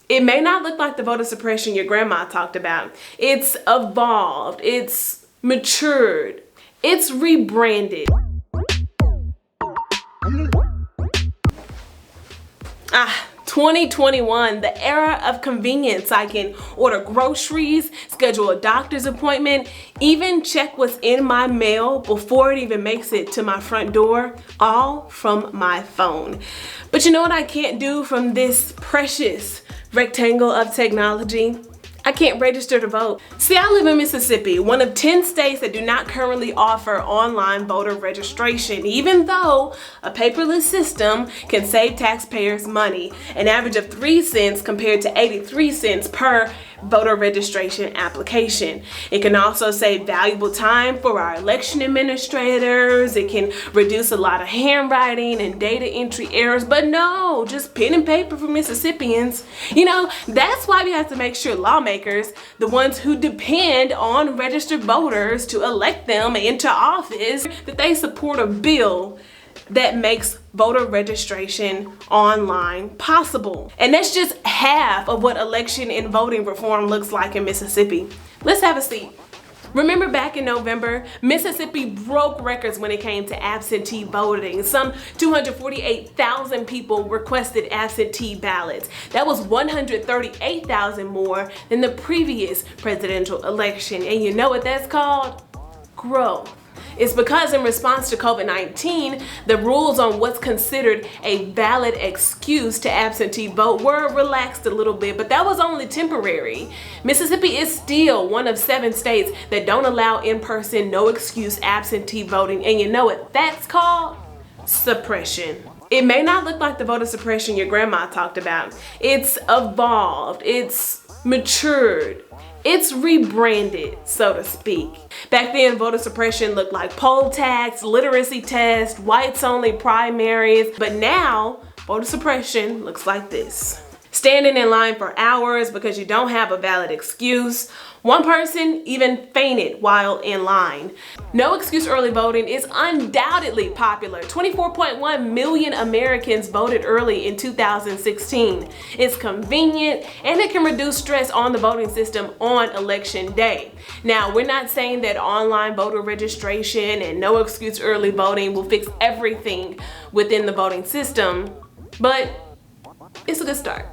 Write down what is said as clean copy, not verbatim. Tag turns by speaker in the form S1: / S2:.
S1: It may not look like the voter suppression your grandma talked about. It's evolved, it's matured, it's rebranded. 2021, the era of convenience. I can order groceries, schedule a doctor's appointment, even check what's in my mail before it even makes it to my front door, all from my phone. But you know what I can't do from this precious rectangle of technology? I can't register to vote. See, I live in Mississippi, one of 10 states that do not currently offer online voter registration, even though a paperless system can save taxpayers money, an average of 3 cents compared to 83 cents per voter registration application. It can also save valuable time for our election administrators. It can reduce a lot of handwriting and data entry errors, but no, just pen and paper for Mississippians. You know, that's why we have to make sure lawmakers, the ones who depend on registered voters to elect them into office, that they support a bill that makes voter registration online possible. And that's just half of what election and voting reform looks like in Mississippi. Let's have a seat. Remember back in November, Mississippi broke records when it came to absentee voting. Some 248,000 people requested absentee ballots. That was 138,000 more than the previous presidential election. And you know what that's called? Growth. It's because in response to COVID-19, the rules on what's considered a valid excuse to absentee vote were relaxed a little bit, but that was only temporary. Mississippi is still one of 7 states that don't allow in-person, no excuse absentee voting, and you know what that's called? Suppression. It may not look like the voter suppression your grandma talked about. It's evolved, it's matured, it's rebranded, so to speak. Back then, voter suppression looked like poll tax, literacy test, whites only primaries, but now voter suppression looks like this. Standing in line for hours because you don't have a valid excuse. One person even fainted while in line. No excuse early voting is undoubtedly popular. 24.1 million Americans voted early in 2016. It's convenient and it can reduce stress on the voting system on election day. Now, we're not saying that online voter registration and no excuse early voting will fix everything within the voting system, but it's a good start.